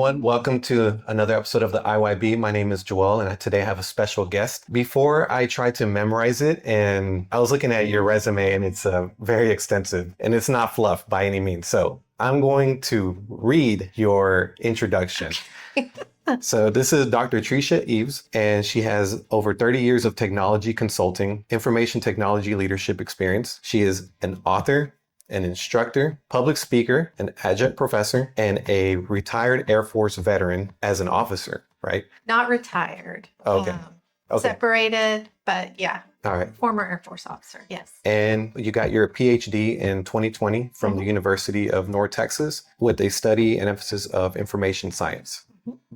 everyone. Welcome to another episode of the IYB. My name is Joel, and today I have a special guest. Before I tried to memorize it, and I was looking at your resume, and it's very extensive, and it's not fluff by any means. So I'm going to read your introduction. So this is Dr. Tresia Eaves, and she has over 30 years of technology consulting, information technology leadership experience. She is an author, an instructor, public speaker, an adjunct professor, and a retired Air Force veteran as an officer, right? Not retired. Okay. Separated, but yeah. All right. Former Air Force officer, yes. And you got your PhD in 2020 from the University of North Texas with a study and emphasis of information science.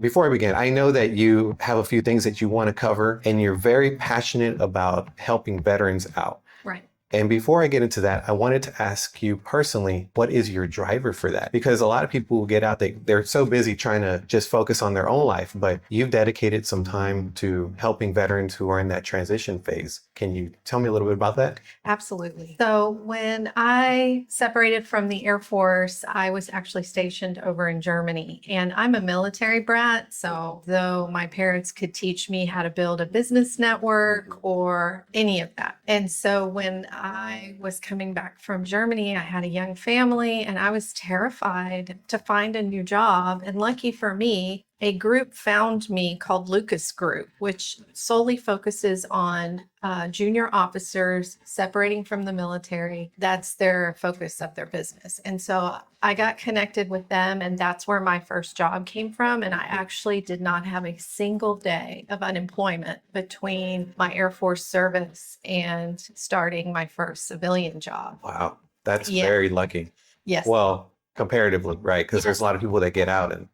Before I begin, I know that you have a few things that you want to cover, and you're very passionate about helping veterans out. Right. And before I get into that, I wanted to ask you personally, what is your driver for that? Because a lot of people who get out, they're so busy trying to just focus on their own life, but you've dedicated some time to helping veterans who are in that transition phase. Can you tell me a little bit about that? Absolutely. So when I separated from the Air Force, I was actually stationed over in Germany, and I'm a military brat. So though my parents could teach me how to build a business network or any of that. And so when I was coming back from Germany, I had a young family, and I was terrified to find a new job. And lucky for me, a group found me called Lucas Group, which solely focuses on junior officers separating from the military. That's their focus of their business. And so I got connected with them, and that's where my first job came from. And I actually did not have a single day of unemployment between my Air Force service and starting my first civilian job. Wow, that's very lucky. Yes. Well, comparatively, right? Because there's a lot of people that get out and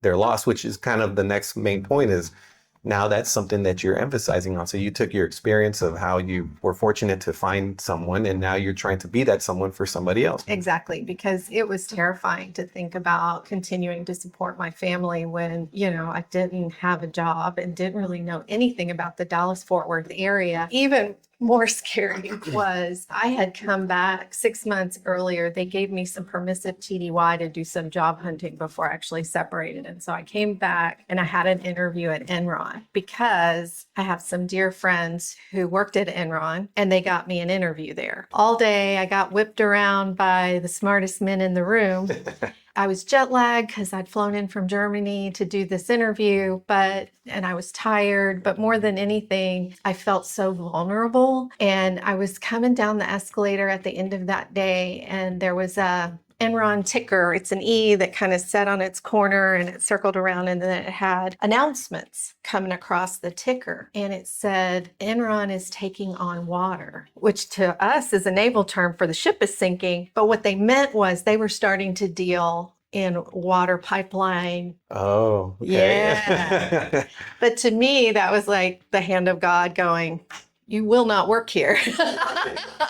they're lost, which is kind of the next main point is now that's something that you're emphasizing on. So you took your experience of how you were fortunate to find someone, and now you're trying to be that someone for somebody else. Exactly, because it was terrifying to think about continuing to support my family when, I didn't have a job and didn't really know anything about the Dallas-Fort Worth area. Even more scary was I had come back 6 months earlier. They gave me some permissive TDY to do some job hunting before I actually separated. And so I came back and I had an interview at Enron because I have some dear friends who worked at Enron, and they got me an interview there. All day I got whipped around by the smartest men in the room. I was jet lagged because I'd flown in from Germany to do this interview, and I was tired, but more than anything, I felt so vulnerable. And I was coming down the escalator at the end of that day, and there was a Enron ticker. It's an E that kind of sat on its corner, and it circled around, and then it had announcements coming across the ticker. And it said, Enron is taking on water, which to us is a naval term for the ship is sinking. But what they meant was they were starting to deal in water pipeline. Oh, okay. Yeah. But to me, that was like the hand of God going, you will not work here.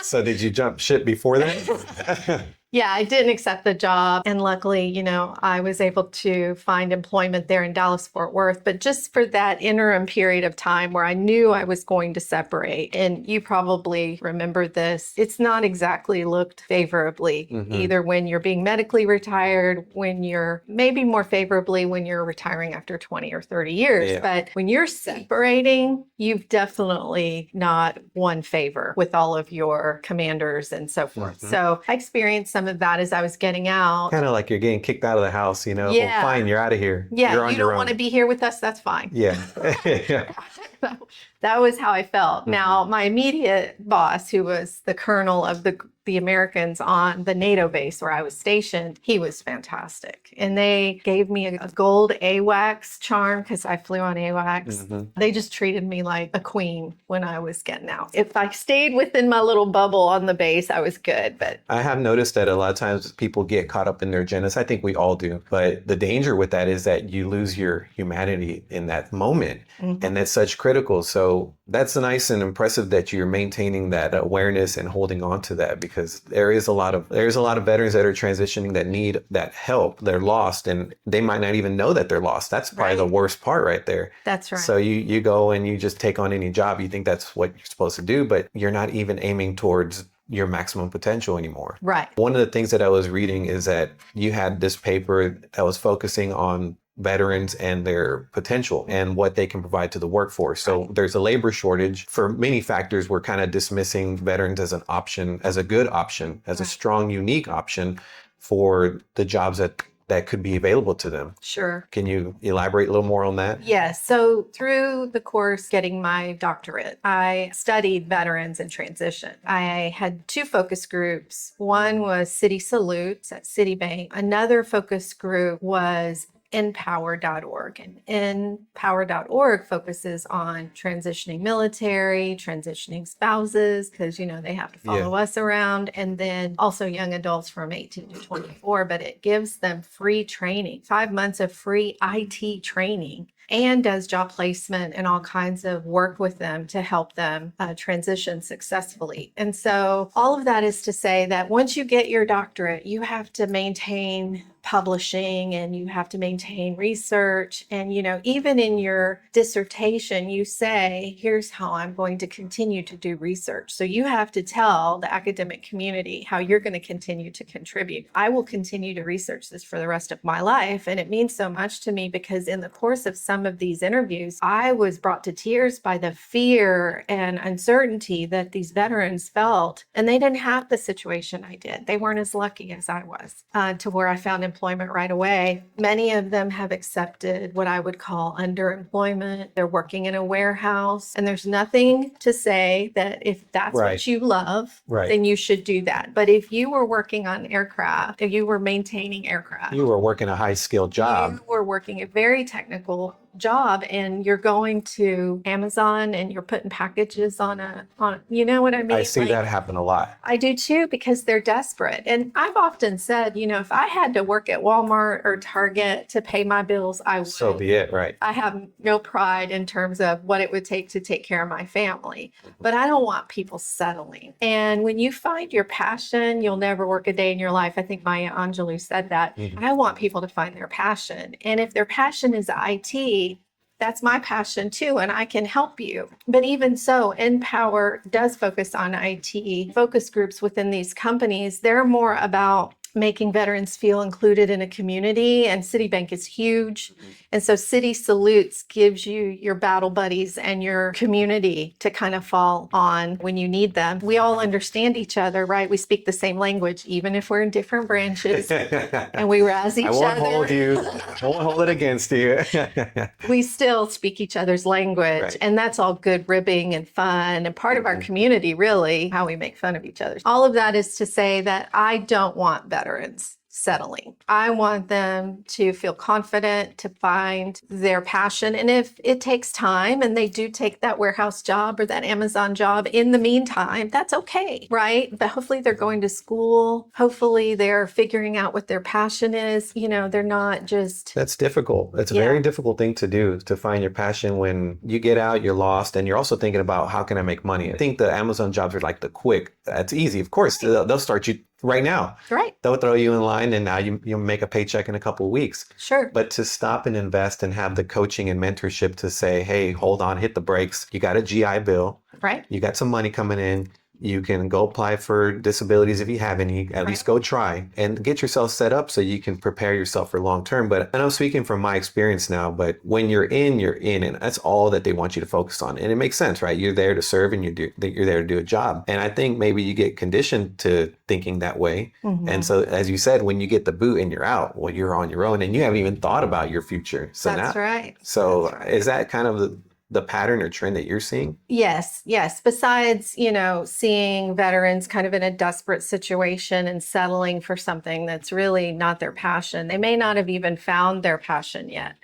So did you jump ship before that? Yeah, I didn't accept the job. And luckily, I was able to find employment there in Dallas-Fort Worth. But just for that interim period of time where I knew I was going to separate, and you probably remember this, it's not exactly looked favorably, either when you're being medically retired, when you're maybe more favorably when you're retiring after 20 or 30 years. Yeah. But when you're separating, you've definitely not won favor with all of your commanders and so forth. So I experienced some of that as I was getting out. Kind of like you're getting kicked out of the house, Yeah. Well, fine, you're out of here. Yeah, you're on you your don't own. want to be here with us, that's fine. Yeah. Yeah. That was how I felt. Now, my immediate boss, who was the colonel of the Americans on the NATO base where I was stationed, he was fantastic. And they gave me a gold AWACS charm because I flew on AWACS. They just treated me like a queen when I was getting out. If I stayed within my little bubble on the base, I was good. But I have noticed that a lot of times people get caught up in their agendas. I think we all do. But the danger with that is that you lose your humanity in that moment. And that's such critical. So that's nice and impressive that you're maintaining that awareness and holding on to that, because there's a lot of veterans that are transitioning that need that help. They're lost and they might not even know that they're lost. That's probably the worst part right there. That's right. So you go and you just take on any job. You think that's what you're supposed to do, but you're not even aiming towards your maximum potential anymore. Right. One of the things that I was reading is that you had this paper that was focusing on veterans and their potential and what they can provide to the workforce. So there's a labor shortage. For many factors, we're kind of dismissing veterans as an option, as a good option, as a strong, unique option for the jobs that could be available to them. Sure. Can you elaborate a little more on that? Yes. So through the course getting my doctorate, I studied veterans in transition. I had two focus groups. One was City Salutes at Citibank. Another focus group was Empower.org. And Empower.org focuses on transitioning military, transitioning spouses, because, they have to follow us around, and then also young adults from 18 to 24. But it gives them free training, 5 months of free IT training, and does job placement and all kinds of work with them to help them transition successfully. And so all of that is to say that once you get your doctorate, you have to maintain publishing and you have to maintain research. And, even in your dissertation, you say, here's how I'm going to continue to do research. So you have to tell the academic community how you're going to continue to contribute. I will continue to research this for the rest of my life. And it means so much to me because in the course of some of these interviews, I was brought to tears by the fear and uncertainty that these veterans felt. And they didn't have the situation I did. They weren't as lucky as I was to where I found employment right away. Many of them have accepted what I would call underemployment. They're working in a warehouse, and there's nothing to say that if that's what you love, then you should do that. But if you were working on aircraft, if you were maintaining aircraft, you were working a high-skilled job. You were working a very technical job, and you're going to Amazon and you're putting packages on you know what I mean? I see that happen a lot. I do too, because they're desperate. And I've often said, if I had to work at Walmart or Target to pay my bills, I would. So be it, right? I have no pride in terms of what it would take to take care of my family, but I don't want people settling. And when you find your passion, you'll never work a day in your life. I think Maya Angelou said that. I want people to find their passion. And if their passion is IT, that's my passion too, and I can help you. But even so, Empower does focus on IT. Focus groups within these companies, they're more about making veterans feel included in a community, and Citibank is huge. And so City Salutes gives you your battle buddies and your community to kind of fall on when you need them. We all understand each other, right? We speak the same language, even if we're in different branches, and we razz each other. I won't hold you. I won't hold it against you. We still speak each other's language, and that's all good ribbing and fun and part of our community, really, how we make fun of each other. All of that is to say that I don't want veterans settling. I want them to feel confident, to find their passion. And if it takes time and they do take that warehouse job or that Amazon job in the meantime, that's okay, right? But hopefully they're going to school. Hopefully they're figuring out what their passion is. They're not just... That's difficult. It's a very difficult thing to do, to find your passion when you get out, you're lost, and you're also thinking about how can I make money? I think the Amazon jobs are like the quick, that's easy. Of course, they'll start you right now. Right. They'll throw you in line and now you make a paycheck in a couple of weeks. Sure. But to stop and invest and have the coaching and mentorship to say, hey, hold on, hit the brakes. You got a GI Bill. Right. You got some money coming in. You can go apply for disabilities if you have any, at least go try and get yourself set up so you can prepare yourself for long term. But and I'm speaking from my experience now, but when you're in, and that's all that they want you to focus on. And it makes sense, right? You're there to serve and you're there to do a job. And I think maybe you get conditioned to thinking that way. And so, as you said, when you get the boot and you're out, well, you're on your own and you haven't even thought about your future. So that's right. So is that kind of the pattern or trend that you're seeing? Yes. Besides, seeing veterans kind of in a desperate situation and settling for something that's really not their passion. They may not have even found their passion yet.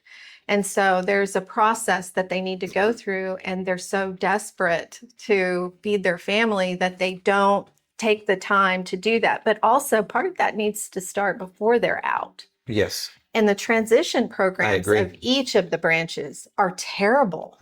And so there's a process that they need to go through, and they're so desperate to feed their family that they don't take the time to do that. But also part of that needs to start before they're out. Yes. And the transition programs of each of the branches are terrible.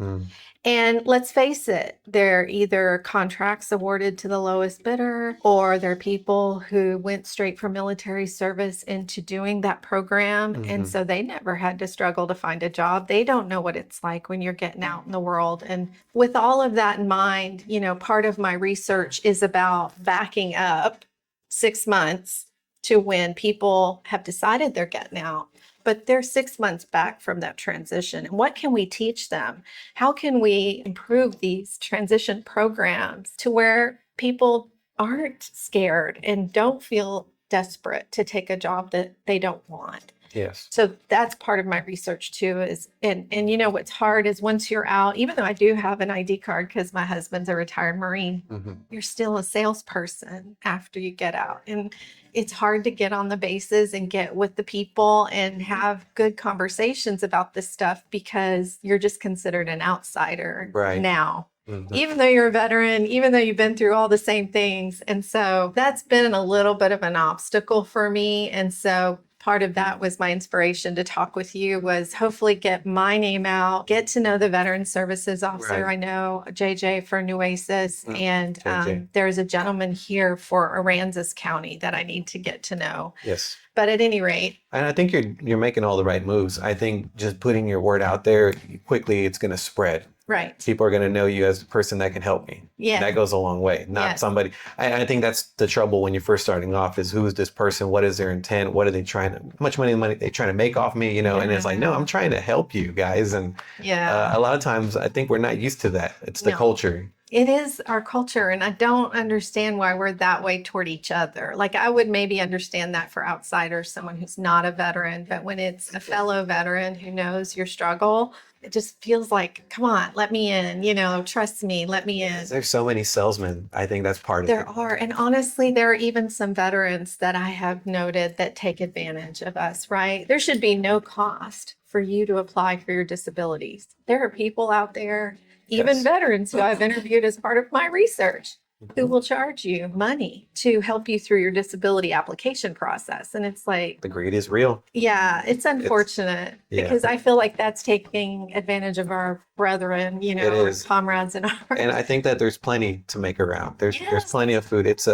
And let's face it, they're either contracts awarded to the lowest bidder, or they're people who went straight from military service into doing that program. And so they never had to struggle to find a job. They don't know what it's like when you're getting out in the world. And with all of that in mind, part of my research is about backing up 6 months to when people have decided they're getting out, but they're 6 months back from that transition. And what can we teach them? How can we improve these transition programs to where people aren't scared and don't feel desperate to take a job that they don't want? Yes. So that's part of my research too, is and you know what's hard is once you're out, even though I do have an ID card because my husband's a retired Marine, you're still a salesperson after you get out. And it's hard to get on the bases and get with the people and have good conversations about this stuff because you're just considered an outsider Right. now. Even though you're a veteran, even though you've been through all the same things. And so that's been a little bit of an obstacle for me. And so part of that was my inspiration to talk with you, was hopefully get my name out, get to know the Veteran Services Officer. Right. I know JJ for Nueces, and JJ. there's a gentleman here for Aransas County that I need to get to know. Yes. But at any rate, And I think you're making all the right moves. I think just putting your word out there quickly, it's going to spread. right. People are going to know you as a person that can help me. Yeah. That goes a long way. Not Yes. somebody. I think that's the trouble when you're first starting off, is who is this person? What is their intent? What are they trying to, how much money they trying to make off me? You know, and it's like, no, I'm trying to help you guys. And Yeah. a lot of times I think we're not used to that. It's the No. culture. It is our culture, and I don't understand why we're that way toward each other. Like, I would maybe understand that for outsiders, someone who's not a veteran, but when it's a fellow veteran who knows your struggle, it just feels like, come on, let me in, trust me, let me in. There's so many salesmen. I think that's part of There it. are, and honestly, there are even some veterans that I have noted that take advantage of us, right? There should be no cost for you to apply for your disabilities. There are people out there, even Yes. veterans who I've interviewed as part of my research, who will charge you money to help you through your disability application process. And it's like, The greed is real. yeah, it's unfortunate yeah. because I feel like that's taking advantage of our brethren, It our is. comrades in arms. And I think that there's plenty to make around. There's Yes. plenty of food. It's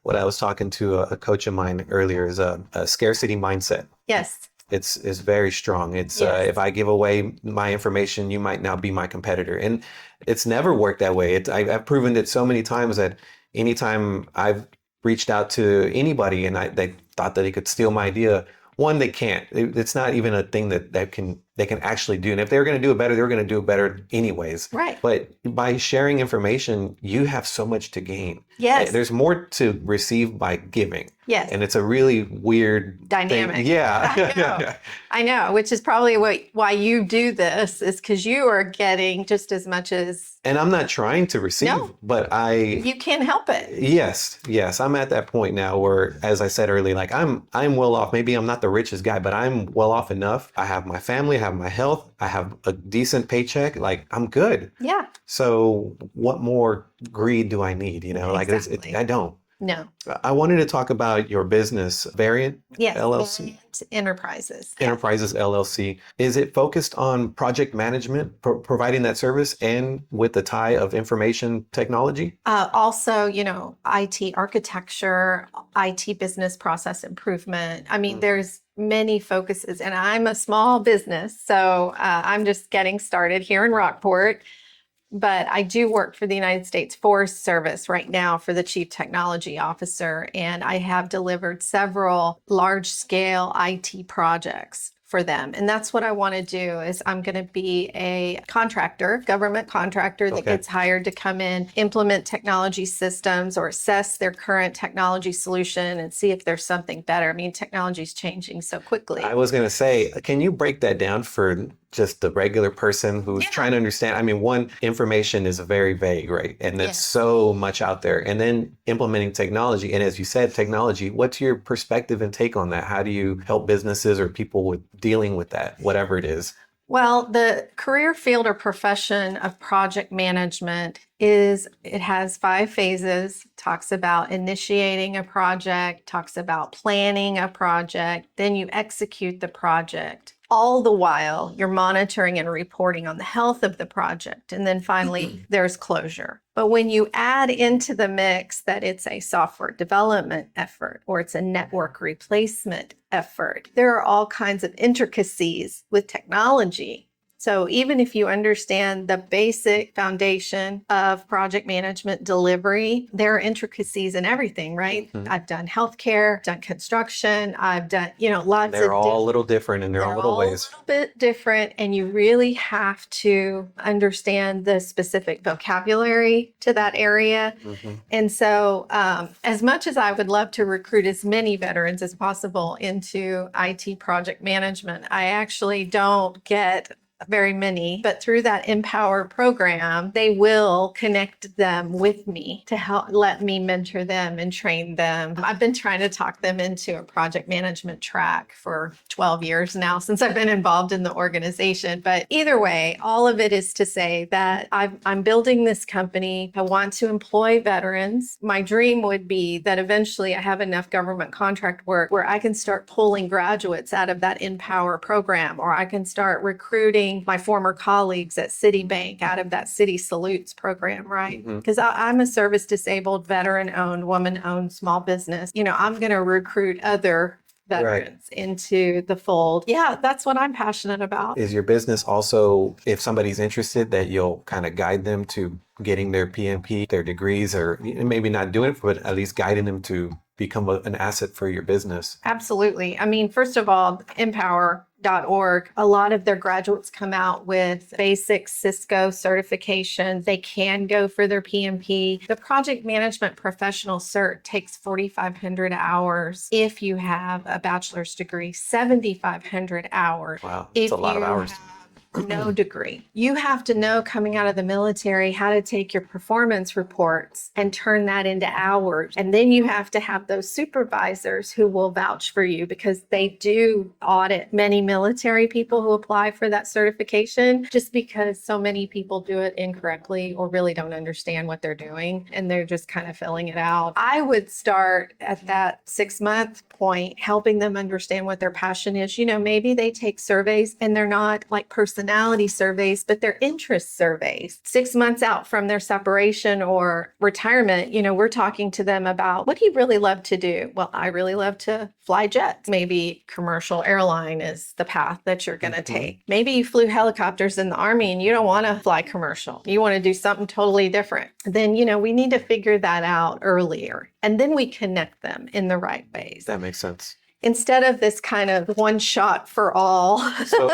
what I was talking to a coach of mine earlier is a scarcity mindset. Yes. It's very strong. It's Yes. if I give away my information, you might now be my competitor, and it's never worked that way. I've proven it so many times that anytime I've reached out to anybody and they thought that they could steal my idea, one, they can't. It's not even a thing that they can actually do. And if they're going to do it better, they're going to do it better anyways. Right. But by sharing information, you have so much to gain. Yes. There's more to receive by giving. Yes. And it's a really weird Dynamic. thing. Yeah. I know, which is probably why you do this, is because you are getting just as much as And I'm not trying to receive, No. but you can't help it. yes, I'm at that point now where, as I said earlier, like I'm well off. Maybe I'm not the richest guy, but I'm well off enough. I have my family, I have my health, I have a decent paycheck. Like, I'm good. Yeah. So what more greed do I need? Like Exactly. I don't. No. I wanted to talk about your business, Variant Yes. LLC. Variant Enterprises. Enterprises LLC. Is it focused on project management, providing that service, and with the tie of information technology? Also, IT architecture, IT business process improvement. I mean, there's many focuses, and I'm a small business, so I'm just getting started here in Rockport. But I do work for the United States Forest Service right now for the Chief Technology Officer, and I have delivered several large-scale IT projects for them. And that's what I want to do. Is I'm going to be a contractor, government contractor that Okay. gets hired to come in, implement technology systems or assess their current technology solution and see if there's something better. I mean, technology is changing so quickly. I was going to say, can you break that down for just the regular person who's Yeah. trying to understand? I mean, one, information is very vague, right? And there's Yeah. so much out there. And then implementing technology. And as you said, technology, what's your perspective and take on that? How do you help businesses or people with dealing with that, whatever it is? Well, the career field or profession of project management it has 5 phases, talks about initiating a project, talks about planning a project, then you execute the project. All the while, you're monitoring and reporting on the health of the project. And then finally, there's closure. But when you add into the mix that it's a software development effort or it's a network replacement effort, there are all kinds of intricacies with technology. So even if you understand the basic foundation of project management delivery, there are intricacies in everything, right? I've done healthcare, done construction, I've done, lots They're of all a little different in their own they're little all ways. a little bit different, and you really have to understand the specific vocabulary to that area. And so, as much as I would love to recruit as many veterans as possible into IT project management, I actually don't get very many, but through that Empower program, they will connect them with me to help let me mentor them and train them. I've been trying to talk them into a project management track for 12 years now since I've been involved in the organization. But either way, all of it is to say that I'm building this company. I want to employ veterans. My dream would be that eventually I have enough government contract work where I can start pulling graduates out of that Empower program, or I can start recruiting my former colleagues at Citibank out of that City Salutes program, right? Because I'm a service disabled, veteran owned, woman owned small business. I'm going to recruit other veterans into the fold. Yeah, that's what I'm passionate about. Is your business also, if somebody's interested, that you'll kind of guide them to getting their PMP, their degrees, or maybe not doing it, but at least guiding them to become an asset for your business? Absolutely. I mean, first of all, Empower.org, a lot of their graduates come out with basic Cisco certifications. They can go for their PMP. The project management professional cert takes 4,500 hours if you have a bachelor's degree, 7,500 hours. Wow, it's a lot of hours. No degree. You have to know coming out of the military how to take your performance reports and turn that into hours. And then you have to have those supervisors who will vouch for you, because they do audit many military people who apply for that certification, just because so many people do it incorrectly or really don't understand what they're doing and they're just kind of filling it out. I would start at that 6-month point, helping them understand what their passion is. Maybe they take surveys and they're not like personality surveys, but they're interest surveys. 6 months out from their separation or retirement, we're talking to them about, what do you really love to do? Well, I really love to fly jets. Maybe commercial airline is the path that you're going to take. Maybe you flew helicopters in the Army and you don't want to fly commercial. You want to do something totally different. Then, we need to figure that out earlier. And then we connect them in the right ways. That makes sense. Instead of this kind of one shot for all.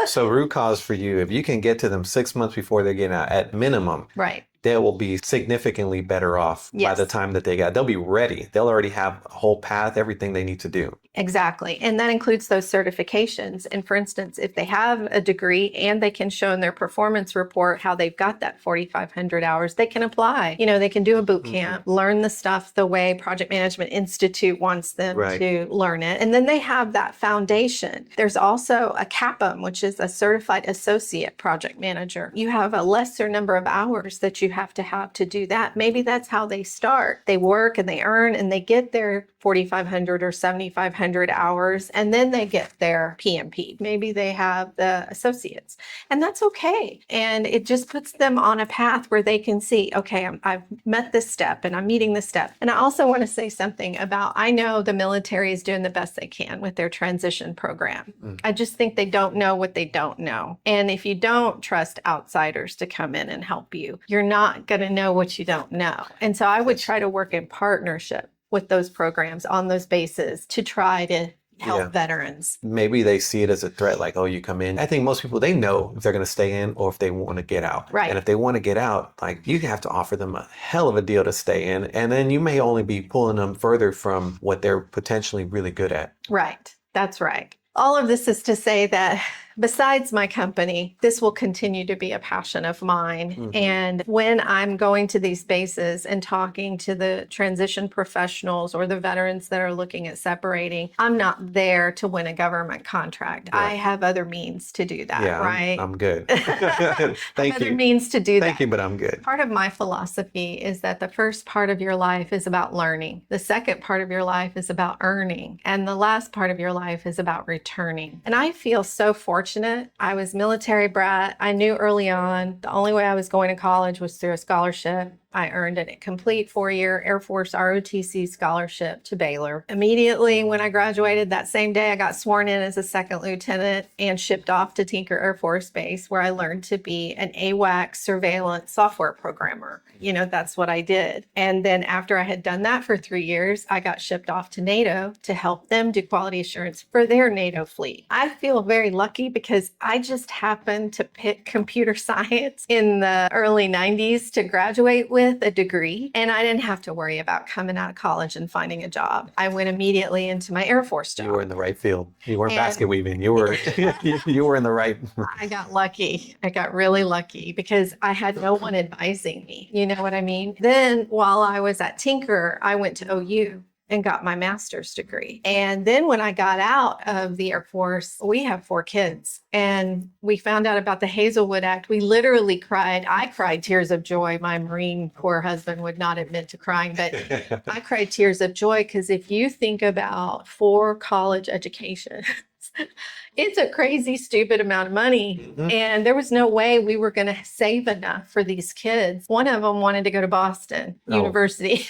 So root cause for you, if you can get to them 6 months before they get out, at minimum, Right. they will be significantly better off by the time that they'll be ready. They'll already have a whole path, everything they need to do. Exactly. And that includes those certifications. And for instance, if they have a degree and they can show in their performance report how they've got that 4,500 hours, they can apply. They can do a boot camp, learn the stuff the way Project Management Institute wants them to learn it. And then they have that foundation. There's also a CAPM, which is a certified associate project manager. You have a lesser number of hours that you have to do that. Maybe that's how they start. They work and they earn and they get their 4,500 or 7,500 hours, and then they get their PMP. Maybe they have the associates, and that's okay. And it just puts them on a path where they can see, okay, I've met this step and I'm meeting this step. And I also want to say something about, I know the military is doing the best they can with their transition program. I just think they don't know what they don't know. And if you don't trust outsiders to come in and help you, you're not going to know what you don't know. And so I would try to work in partnership with those programs on those bases to try to help veterans. Maybe they see it as a threat, like, oh, you come in. I think most people, they know if they're going to stay in or if they want to get out. Right. And if they want to get out, like, you have to offer them a hell of a deal to stay in. And then you may only be pulling them further from what they're potentially really good at. Right. That's right. All of this is to say that besides my company, this will continue to be a passion of mine. And when I'm going to these bases and talking to the transition professionals or the veterans that are looking at separating, I'm not there to win a government contract. I have other means to do that, right? I'm good. Thank you. Other means to do that. Thank you, but I'm good. Part of my philosophy is that the first part of your life is about learning. The second part of your life is about earning. And the last part of your life is about returning. And I feel so fortunate. I was military brat. I knew early on the only way I was going to college was through a scholarship. I earned a complete 4-year Air Force ROTC scholarship to Baylor. Immediately when I graduated that same day, I got sworn in as a second lieutenant and shipped off to Tinker Air Force Base, where I learned to be an AWACS surveillance software programmer. That's what I did. And then after I had done that for 3 years, I got shipped off to NATO to help them do quality assurance for their NATO fleet. I feel very lucky because I just happened to pick computer science in the early 90s to graduate with a degree. And I didn't have to worry about coming out of college and finding a job. I went immediately into my Air Force job. You were in the right field. You weren't And- basket weaving. You were you were in the right. I got lucky. I got really lucky because I had no one advising me. You know what I mean? Then while I was at Tinker, I went to OU and got my master's degree. And then when I got out of the Air Force, we have 4 kids and we found out about the Hazelwood Act. We literally cried. I cried tears of joy. My Marine Corps husband would not admit to crying, but I cried tears of joy because if you think about 4 college educations, it's a crazy, stupid amount of money. Mhm. And there was no way we were going to save enough for these kids. One of them wanted to go to Boston University.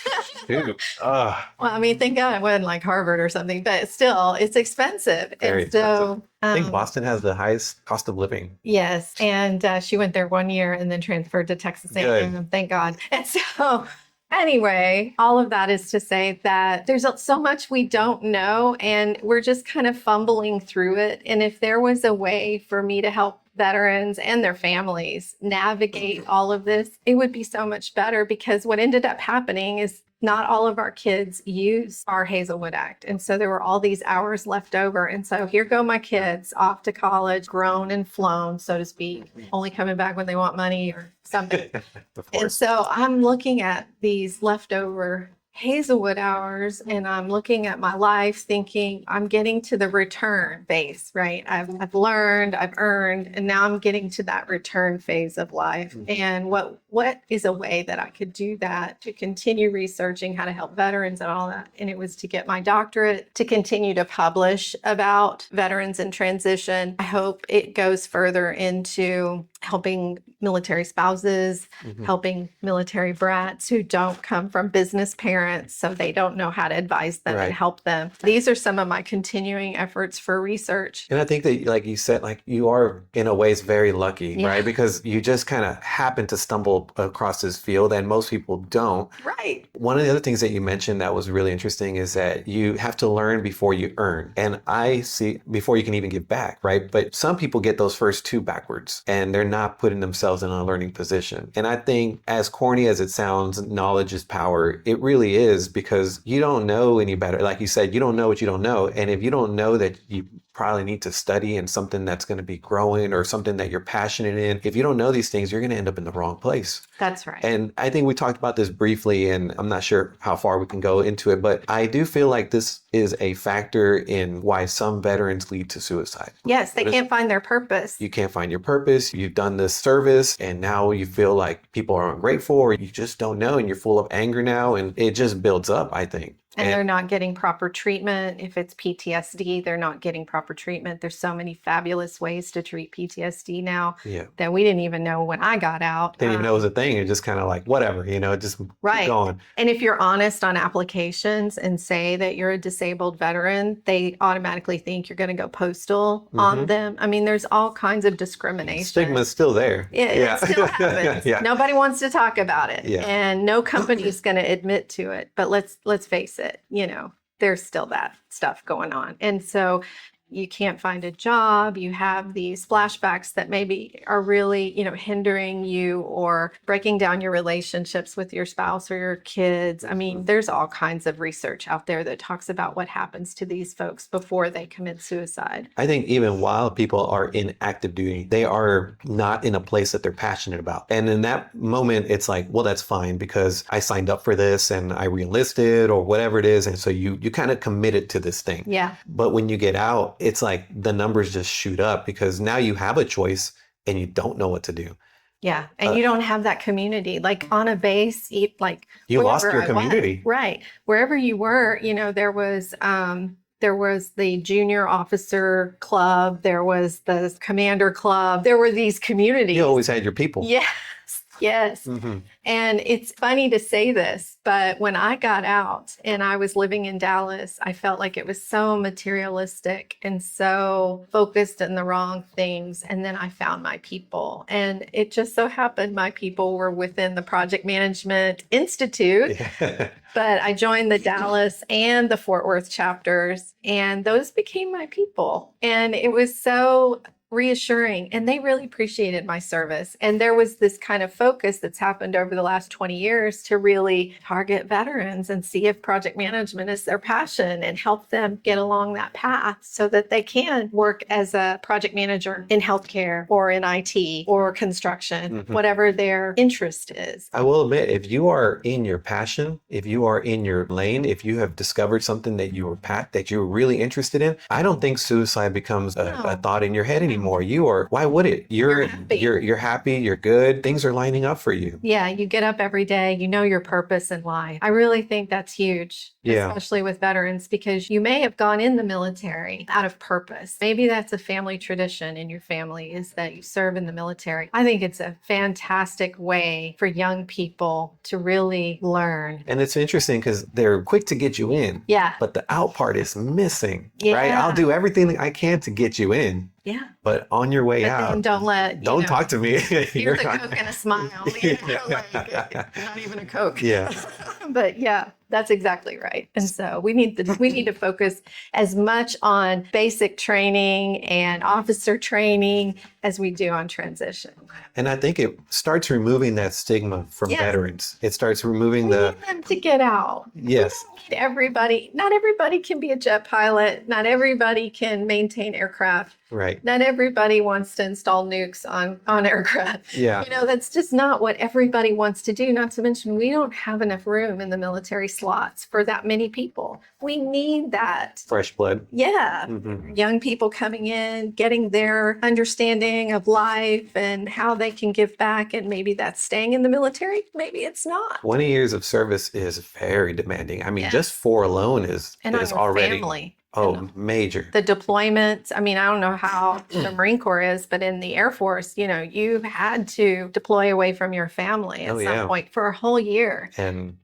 Dude, Well, I mean, thank God it wasn't like Harvard or something, but still, it's expensive. Very And so, I think Boston has the highest cost of living. yes. And she went there 1 year and then transferred to Texas A&M. Thank God. And so, anyway, all of that is to say that there's so much we don't know, and we're just kind of fumbling through it. And if there was a way for me to help veterans and their families navigate all of this, it would be so much better, because what ended up happening is not all of our kids use our Hazelwood Act. And so there were all these hours left over. And so here go my kids off to college, grown and flown, so to speak, only coming back when they want money or something. Of And course. so I'm looking at these leftover Hazelwood hours and I'm looking at my life thinking I'm getting to the return phase, right? I've learned, I've earned, and now I'm getting to that return phase of life. And what is a way that I could do that to continue researching how to help veterans and all that? And it was to get my doctorate, to continue to publish about veterans in transition. I hope it goes further into helping military spouses, helping military brats who don't come from business parents, so they don't know how to advise them Right. and help them. These are some of my continuing efforts for research. And I think that, like you said, like you are in a ways very lucky, Yeah. right? Because you just kind of happen to stumble across this field and most people don't. Right. One of the other things that you mentioned that was really interesting is that you have to learn before you earn. And I see before you can even give back, right? But some people get those first 2 backwards and they're not putting themselves in a learning position. And I think, as corny as it sounds, knowledge is power. It really is, because you don't know any better. Like you said, you don't know what you don't know. And if you don't know that you probably need to study in something that's going to be growing or something that you're passionate in, if you don't know these things, you're going to end up in the wrong place. That's right. And I think we talked about this briefly, and I'm not sure how far we can go into it, but I do feel like this is a factor in why some veterans lead to suicide. Yes, they can't find their purpose. You can't find your purpose. You've done this service and now you feel like people are ungrateful, or you just don't know and you're full of anger now, and it just builds up, I think. And they're not getting proper treatment. If it's PTSD, they're not getting proper treatment. There's so many fabulous ways to treat PTSD now Yeah. that we didn't even know when I got out. Didn't even know it was a thing. It's just kind of like, whatever, just Right. keep going. And if you're honest on applications and say that you're a disabled veteran, they automatically think you're going to go postal on them. I mean, there's all kinds of discrimination. Stigma's still there. It still happens. Yeah. Nobody wants to talk about it. Yeah. And no company is going to admit to it. But let's face it, there's still that stuff going on. And so you can't find a job, you have these flashbacks that maybe are really, hindering you or breaking down your relationships with your spouse or your kids. I mean, there's all kinds of research out there that talks about what happens to these folks before they commit suicide. I think even while people are in active duty, they are not in a place that they're passionate about. And in that moment, it's like, well, that's fine because I signed up for this and I re-enlisted or whatever it is. And so you kind of committed to this thing. Yeah. But when you get out, it's like the numbers just shoot up because now you have a choice and you don't know what to do. Yeah. And you don't have that community. Like on a base, like You lost wherever your I was. community. Right. Wherever you were, there was the junior officer club, there was the commander club, there were these communities. You always had your people. Yes. Yes. Hmm. And it's funny to say this, but when I got out and I was living in Dallas, I felt like it was so materialistic and so focused on the wrong things. And then I found my people. And it just so happened my people were within the Project Management Institute. Yeah. But I joined the Dallas and the Fort Worth chapters, and those became my people. And it was so reassuring, and they really appreciated my service. And there was this kind of focus that's happened over the last 20 years to really target veterans and see if project management is their passion and help them get along that path so that they can work as a project manager in healthcare or in IT or construction, Mhm. whatever their interest is. I will admit, if you are in your passion, if you are in your lane, if you have discovered something that that you're really interested in, I don't think suicide becomes a No. thought in your head anymore. You are, why would it? You're happy. You're happy, you're good, things are lining up for you. Yeah, you get up every day, you know your purpose in life. I really think that's huge, Yeah. especially with veterans, because you may have gone in the military out of purpose. Maybe that's a family tradition in your family is that you serve in the military. I think it's a fantastic way for young people to really learn. And it's interesting because they're quick to get you in, Yeah. but the out part is missing, Yeah. right? I'll do everything I can to get you in, Yeah. but on your way But out, then don't let, don't talk to me. here's a Coke and a smile. Like, not even a Coke. Yeah. But yeah, that's exactly right. And so we need to focus as much on basic training and officer training as we do on transition. And I think it starts removing that stigma from Yes. veterans. It starts removing We the, need them to get out. yes, Need everybody, not everybody can be a jet pilot. Not everybody can maintain aircraft. right. Not everybody wants to install nukes on aircraft. Yeah. You know, that's just not what everybody wants to do. Not to mention, we don't have enough room in the military slots for that many people. We need that. Fresh blood. Yeah. Mhm. Young people coming in, getting their understanding of life and how they can give back. And maybe that's staying in the military. Maybe it's not. 20 years of service is very demanding. I mean, Yeah. just 4 alone is And on your already, family. oh, major. The deployments. I mean, I don't know how the Marine Corps is, but in the Air Force, you know, you had to deploy away from your family at Oh, some yeah. point for a whole year. And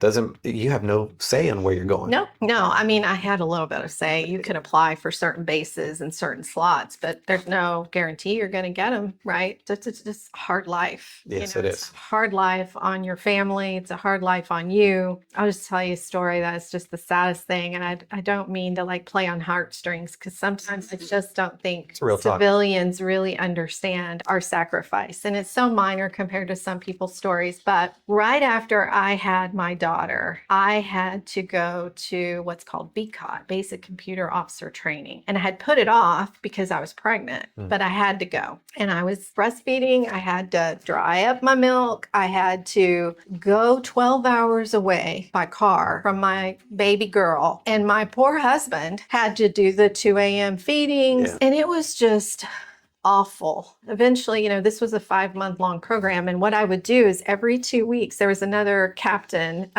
you have no say on where you're going. No. I mean, I had a little bit of say. You can apply for certain bases and certain slots, but there's no guarantee you're going to get them, right? It's just hard life. Yes, You know, it it's is. a hard life on your family. It's a hard life on you. I'll just tell you a story that's just the saddest thing. And I don't mean to like play on heartstrings because sometimes I just don't think It's real talk. civilians really understand our sacrifice. And it's so minor compared to some people's stories. But right after I had my daughter, I had to go to what's called BCOT, Basic Computer Officer Training. And I had put it off because I was pregnant, but I had to go. And I was breastfeeding. I had to dry up my milk. I had to go 12 hours away by car from my baby girl. And my poor husband had to do the 2 a.m. feedings. Yeah. And it was just awful. Eventually, you know, this was a 5-month long program. And what I would do is every 2 weeks, there was another captain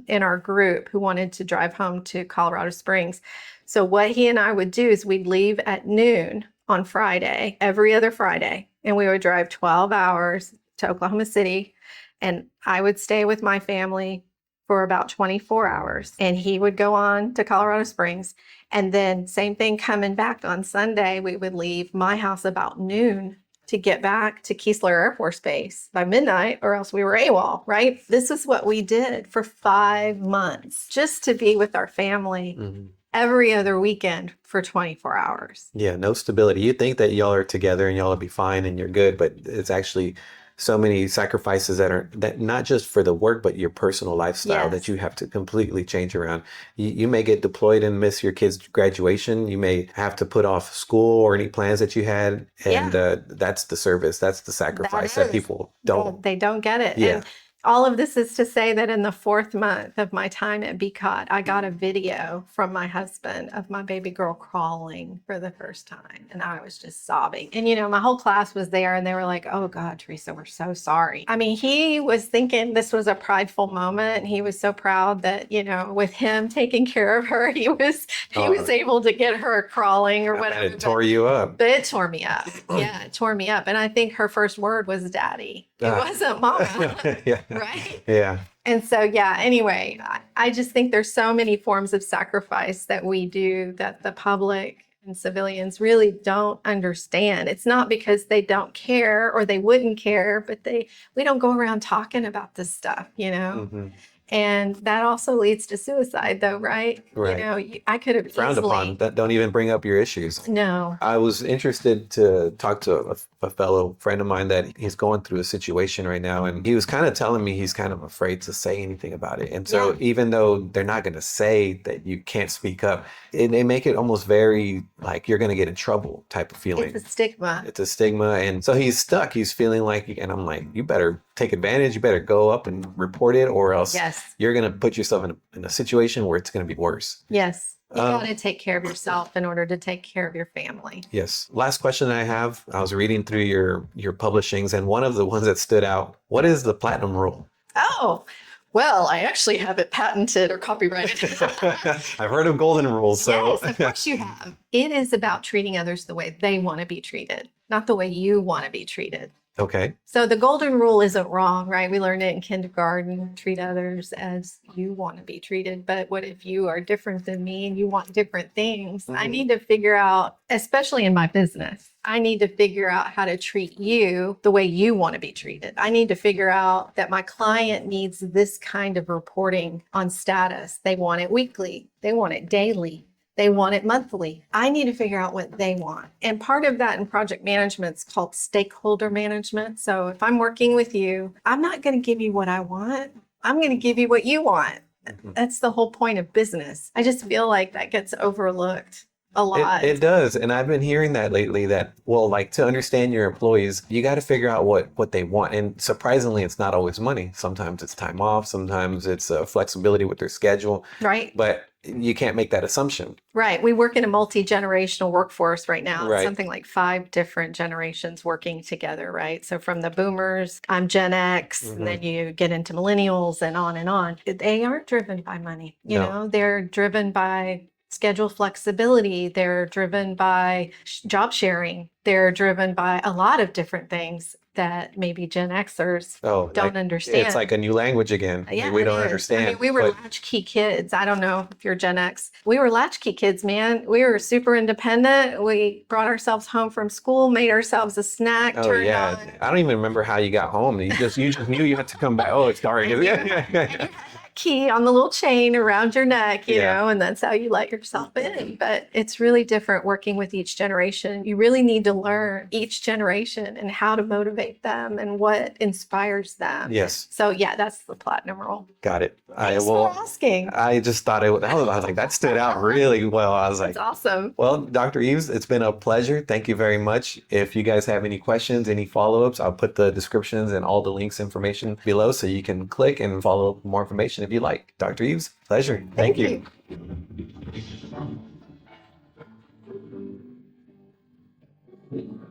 in our group who wanted to drive home to Colorado Springs. So what he and I would do is we'd leave at noon on Friday, every other Friday, and we would drive 12 hours to Oklahoma City. And I would stay with my family for about 24 hours. And he would go on to Colorado Springs. And then same thing coming back on Sunday, we would leave my house about noon to get back to Keesler Air Force Base by midnight, or else we were AWOL, right? This is what we did for 5 months, just to be with our family Mhm. every other weekend for 24 hours. Yeah, no stability. You think that y'all are together and y'all will be fine and you're good, but it's actually so many sacrifices that not just for the work, but your personal lifestyle Yes. that you have to completely change around. You may get deployed and miss your kid's graduation. You may have to put off school or any plans that you had. And that's the service. That's the sacrifice that is. people don't. They don't get it. Yeah. And all of this is to say that in the 4th month of my time at BCOT, I got a video from my husband of my baby girl crawling for the first time. And I was just sobbing. And, my whole class was there and they were like, oh God, Tresia, we're so sorry. I mean, he was thinking this was a prideful moment. He was so proud that, with him taking care of her, he was able to get her crawling or whatever. It tore you up. But it tore me up. Yeah, it tore me up. And I think her first word was daddy. It wasn't mama. Yeah. Right? Yeah. And so, anyway, I just think there's so many forms of sacrifice that we do that the public and civilians really don't understand. It's not because they don't care or they wouldn't care, but we don't go around talking about this stuff, Mm-hmm. And that also leads to suicide, though, right? Right. I could have Frowned upon. That don't even bring up your issues. No. I was interested to talk to a fellow friend of mine that he's going through a situation right now, and he was kind of telling me he's kind of afraid to say anything about it. And so even though they're not going to say that you can't speak up, they make it almost very like you're going to get in trouble type of feeling. It's a stigma. It's a stigma. And so he's stuck. He's feeling like, and I'm like, you better take advantage. You better go up and report it, or else you're going to put yourself in a situation where it's going to be worse. Yes. You got to take care of yourself in order to take care of your family. Yes. Last question I have. I was reading through your publishings, and one of the ones that stood out. What is the platinum rule? Oh, well, I actually have it patented or copyrighted. I've heard of golden rules. So yes, of course you have. It is about treating others the way they want to be treated, not the way you want to be treated. Okay. So the golden rule isn't wrong, right? We learned it in kindergarten, treat others as you want to be treated. But what if you are different than me and you want different things? Mm-hmm. I need to figure out, especially in my business, I need to figure out how to treat you the way you want to be treated. I need to figure out that my client needs this kind of reporting on status. They want it weekly. They want it daily. They want it monthly. I need to figure out what they want. And part of that in project management is called stakeholder management. So if I'm working with you, I'm not going to give you what I want. I'm going to give you what you want. Mm-hmm. That's the whole point of business. I just feel like that gets overlooked a lot. It does. And I've been hearing that lately that, well, like to understand your employees, you got to figure out what they want. And surprisingly, it's not always money. Sometimes it's time off. Sometimes it's flexibility with their schedule. Right. But you can't make that assumption. Right. We work in a multi-generational workforce right now. Right. It's something like 5 different generations working together, right? So from the boomers, I'm Gen X, mm-hmm. and then you get into millennials and on and on. They aren't driven by money. You know, they're driven by schedule flexibility. They're driven by job sharing. They're driven by a lot of different things that maybe Gen Xers don't understand. It's like a new language again. Yeah, we don't understand. I mean, we were latchkey kids. I don't know if you're Gen X. We were latchkey kids, man. We were super independent. We brought ourselves home from school, made ourselves a snack. Oh yeah, on. I don't even remember how you got home. You just knew you had to come back. Oh, it's dark. Yeah. Key on the little chain around your neck, you know, and that's how you let yourself in. But it's really different working with each generation. You really need to learn each generation and how to motivate them and what inspires them. Yes. So yeah, that's the platinum rule. Got it. Thanks for asking. I just thought I was like, that stood out really well. I was like, that's awesome. Well, Dr. Eaves, it's been a pleasure. Thank you very much. If you guys have any questions, any follow-ups, I'll put the descriptions and all the links information below so you can click and follow up with more information if you like. Dr. Eaves, pleasure. Thank you. You.